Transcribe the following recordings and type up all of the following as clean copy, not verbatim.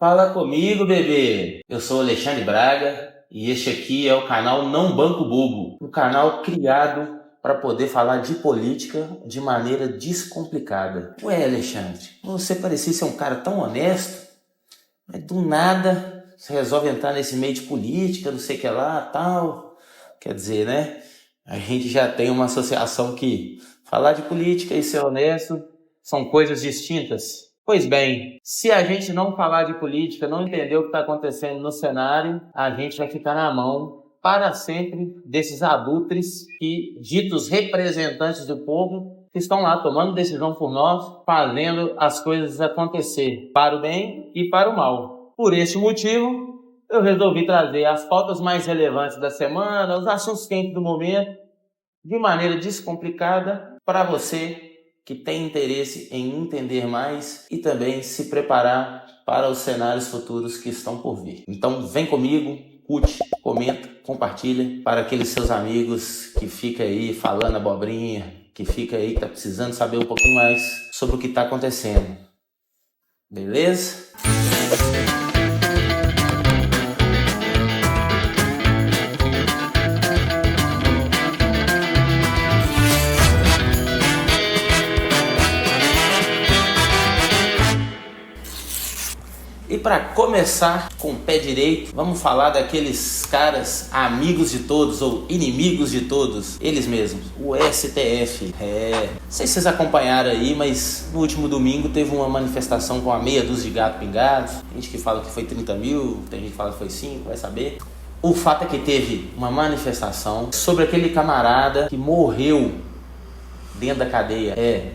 Fala comigo, bebê! Eu sou Alexandre Braga e este aqui é o canal Não Banco Bobo, um canal criado para poder falar de política de maneira descomplicada. Ué, Alexandre, você parecia ser um cara tão honesto, mas do nada você resolve entrar nesse meio de política, não sei o que lá, tal. Quer dizer, né? A gente já tem uma associação que falar de política e ser honesto são coisas distintas. Pois bem, se a gente não falar de política, não entender o que está acontecendo no cenário, a gente vai ficar na mão para sempre desses abutres que, ditos representantes do povo, que estão lá tomando decisão por nós, fazendo as coisas acontecer para o bem e para o mal. Por este motivo, eu resolvi trazer as pautas mais relevantes da semana, os assuntos quentes do momento, de maneira descomplicada para você que tem interesse em entender mais e também se preparar para os cenários futuros que estão por vir. Então vem comigo, curte, comenta, compartilha para aqueles seus amigos que fica aí falando abobrinha, que fica aí, que tá precisando saber um pouquinho mais sobre o que está acontecendo. Beleza? E para começar com o pé direito, vamos falar daqueles caras amigos de todos ou inimigos de todos, eles mesmos, o STF. Não sei se vocês acompanharam aí, mas no último domingo teve uma manifestação com a meia dúzia de gato pingados. Tem gente que fala que foi 30 mil, tem gente que fala que foi 5, vai saber. O fato é que teve uma manifestação sobre aquele camarada que morreu dentro da cadeia.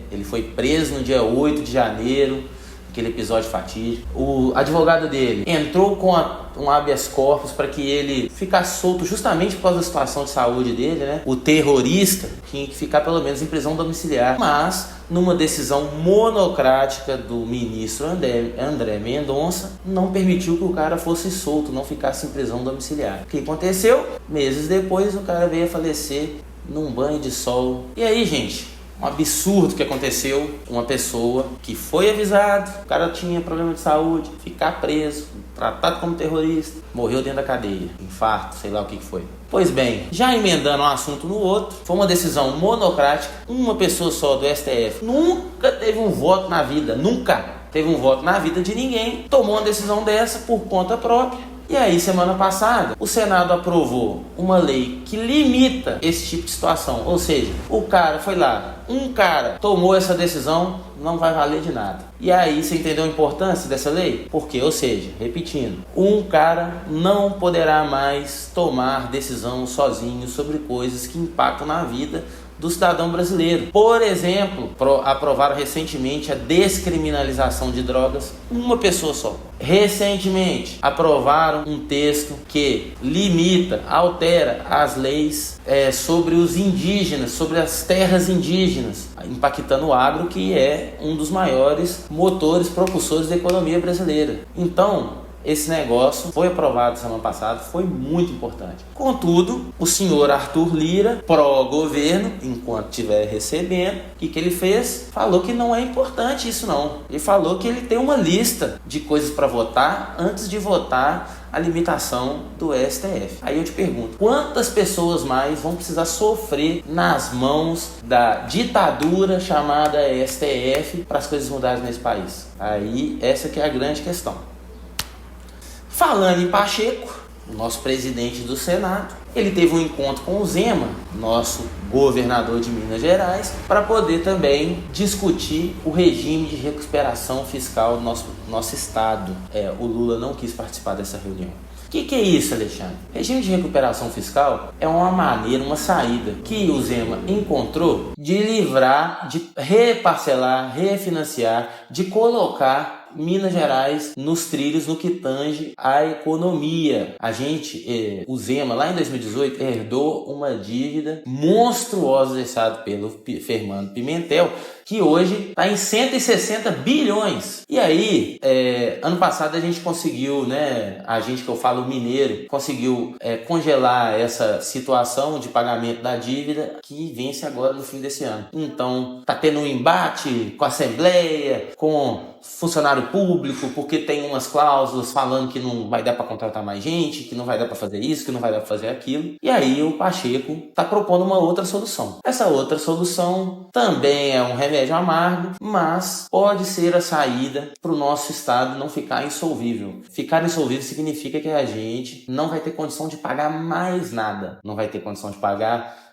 Ele foi preso no dia 8 de janeiro, aquele episódio fatídico. O advogado dele entrou com um habeas corpus para que ele ficasse solto justamente por causa da situação de saúde dele, né? O terrorista tinha que ficar pelo menos em prisão domiciliar, mas numa decisão monocrática do ministro André Mendonça, não permitiu que o cara fosse solto, não ficasse em prisão domiciliar. O que aconteceu? Meses depois o cara veio a falecer num banho de sol. E aí, gente? Um absurdo que aconteceu, uma pessoa que foi avisado, o cara tinha problema de saúde, ficar preso, tratado como terrorista, morreu dentro da cadeia, infarto, sei lá o que foi. Pois bem, já emendando um assunto no outro, foi uma decisão monocrática, uma pessoa só do STF, nunca teve um voto na vida, nunca teve um voto na vida de ninguém, tomou uma decisão dessa por conta própria. E aí, semana passada, o Senado aprovou uma lei que limita esse tipo de situação. Ou seja, o cara foi lá, um cara tomou essa decisão, não vai valer de nada. E aí, você entendeu a importância dessa lei? Por quê? Ou seja, repetindo, um cara não poderá mais tomar decisão sozinho sobre coisas que impactam na vida do cidadão brasileiro. Por exemplo, aprovaram recentemente a descriminalização de drogas, uma pessoa só. Recentemente, aprovaram um texto que limita, altera as leis sobre os indígenas, sobre as terras indígenas, impactando o agro, que é um dos maiores motores propulsores da economia brasileira. Então, esse negócio foi aprovado semana passada, foi muito importante. Contudo, o senhor Arthur Lira, pró-governo, enquanto estiver recebendo, o que ele fez? Falou que não é importante isso não. Ele falou que ele tem uma lista de coisas para votar antes de votar a limitação do STF. Aí eu te pergunto, quantas pessoas mais vão precisar sofrer nas mãos da ditadura chamada STF para as coisas mudarem nesse país? Aí essa que é a grande questão. Falando em Pacheco, o nosso presidente do Senado, ele teve um encontro com o Zema, nosso governador de Minas Gerais, para poder também discutir o regime de recuperação fiscal do nosso estado. O Lula não quis participar dessa reunião. O que é isso, Alexandre? Regime de recuperação fiscal é uma maneira, uma saída que o Zema encontrou de livrar, de reparcelar, refinanciar, de colocar Minas Gerais nos trilhos no que tange à economia. O Zema, lá em 2018, herdou uma dívida monstruosa deixada pelo Fernando Pimentel, que hoje está em 160 bilhões. E aí, ano passado a gente conseguiu, né, a gente que eu falo mineiro, conseguiu congelar essa situação de pagamento da dívida que vence agora no fim desse ano. Então, tá tendo um embate com a Assembleia, com funcionário público, porque tem umas cláusulas falando que não vai dar para contratar mais gente, que não vai dar para fazer isso, que não vai dar para fazer aquilo. E aí o Pacheco está propondo uma outra solução. Essa outra solução também é um remédio amargo, mas pode ser a saída para o nosso estado não ficar insolvível. Ficar insolvível significa que a gente não vai ter condição de pagar mais nada. Não vai ter condição de pagar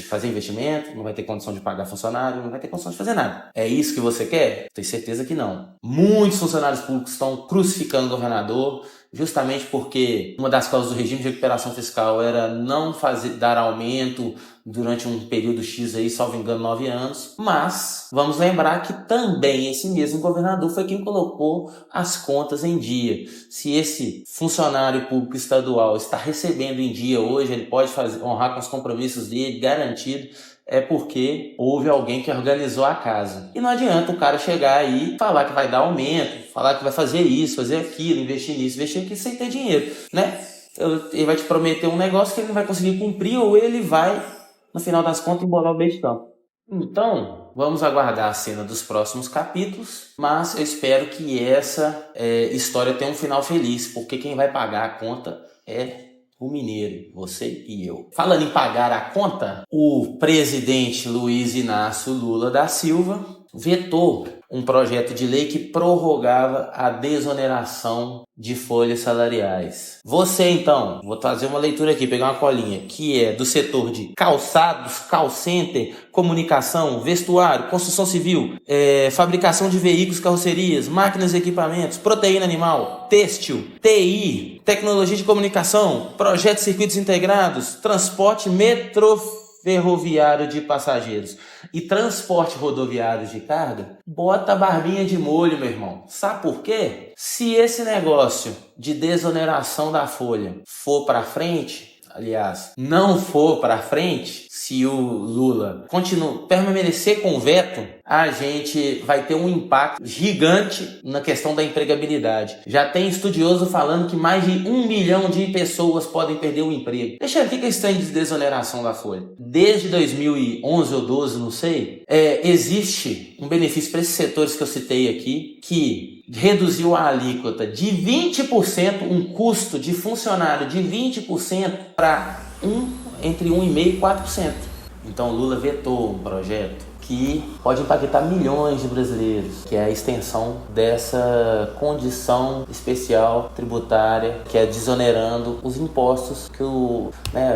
fazer investimento, não vai ter condição de pagar funcionário, não vai ter condição de fazer nada. É isso que você quer? Tenho certeza que não. Muitos funcionários públicos estão crucificando o governador, justamente porque uma das causas do regime de recuperação fiscal era não dar aumento durante um período X aí, salvo engano, 9 anos. Mas vamos lembrar que também esse mesmo governador foi quem colocou as contas em dia. Se esse funcionário público estadual está recebendo em dia hoje, ele pode honrar com os compromissos dele, garantido, é porque houve alguém que organizou a casa. E não adianta o cara chegar aí e falar que vai dar aumento, falar que vai fazer isso, fazer aquilo, investir nisso, investir aqui sem ter dinheiro, né? Ele vai te prometer um negócio que ele não vai conseguir cumprir, ou ele vai, no final das contas, embolar o bestão. Então, vamos aguardar a cena dos próximos capítulos, mas eu espero que essa história tenha um final feliz, porque quem vai pagar a conta é o mineiro, você e eu. Falando em pagar a conta, o presidente Luiz Inácio Lula da Silva vetou um projeto de lei que prorrogava a desoneração de folhas salariais. Você, então, vou fazer uma leitura aqui, pegar uma colinha, que é do setor de calçados, call center, comunicação, vestuário, construção civil, fabricação de veículos, carrocerias, máquinas e equipamentos, proteína animal, têxtil, TI, tecnologia de comunicação, projetos de circuitos integrados, transporte ferroviário de passageiros e transporte rodoviário de carga, bota a barbinha de molho, meu irmão. Sabe por quê? Se esse negócio de desoneração da folha for para frente, aliás, não for para frente, se o Lula permanecer com o veto, a gente vai ter um impacto gigante na questão da empregabilidade. Já tem estudioso falando que mais de 1 milhão de pessoas podem perder o emprego. Deixa eu ver o que está em desoneração da folha. Desde 2011 ou 12, não sei, existe um benefício para esses setores que eu citei aqui, que reduziu a alíquota de 20%, um custo de funcionário de 20% para entre 1,5% e 4%. Então Lula vetou um projeto que pode impactar milhões de brasileiros, que é a extensão dessa condição especial tributária, que é desonerando os impostos que o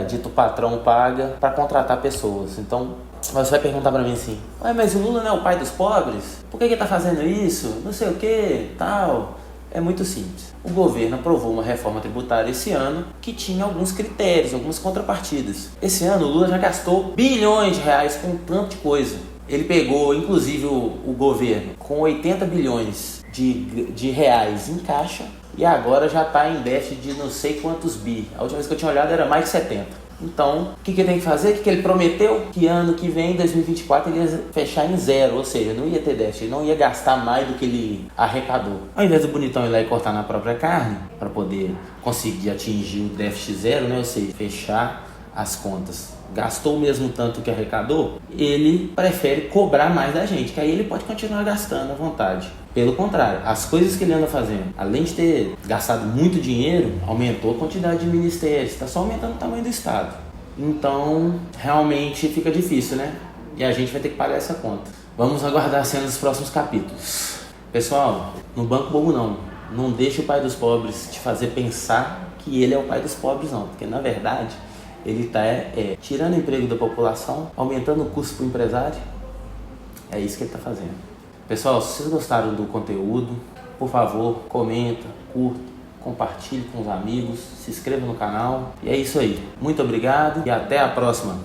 dito patrão paga para contratar pessoas. Então, você vai perguntar para mim assim, mas o Lula não é o pai dos pobres? Por que ele está fazendo isso? Não sei o que, tal. É muito simples. O governo aprovou uma reforma tributária esse ano que tinha alguns critérios, algumas contrapartidas. Esse ano o Lula já gastou bilhões de reais com tanto de coisa. Ele pegou, inclusive, o governo com 80 bilhões de reais em caixa e agora já está em déficit de não sei quantos bi. A última vez que eu tinha olhado era mais de 70. Então, o que ele tem que fazer? O que ele prometeu? Que ano que vem, 2024, ele ia fechar em zero, ou seja, não ia ter déficit, ele não ia gastar mais do que ele arrecadou. Ao invés do bonitão ir lá e cortar na própria carne, para poder conseguir atingir o déficit zero, ou seja, fechar as contas, gastou o mesmo tanto que arrecadou, ele prefere cobrar mais da gente, que aí ele pode continuar gastando à vontade. Pelo contrário, as coisas que ele anda fazendo, além de ter gastado muito dinheiro, aumentou a quantidade de ministérios, está só aumentando o tamanho do Estado. Então, realmente fica difícil, né? E a gente vai ter que pagar essa conta. Vamos aguardar a cena dos próximos capítulos. Pessoal, no banco bobo não deixe o pai dos pobres te fazer pensar que ele é o pai dos pobres não, porque na verdade ele está tirando o emprego da população, aumentando o custo para o empresário. É isso que ele está fazendo. Pessoal, se vocês gostaram do conteúdo, por favor, comenta, curta, compartilhe com os amigos, se inscreva no canal. E é isso aí. Muito obrigado e até a próxima.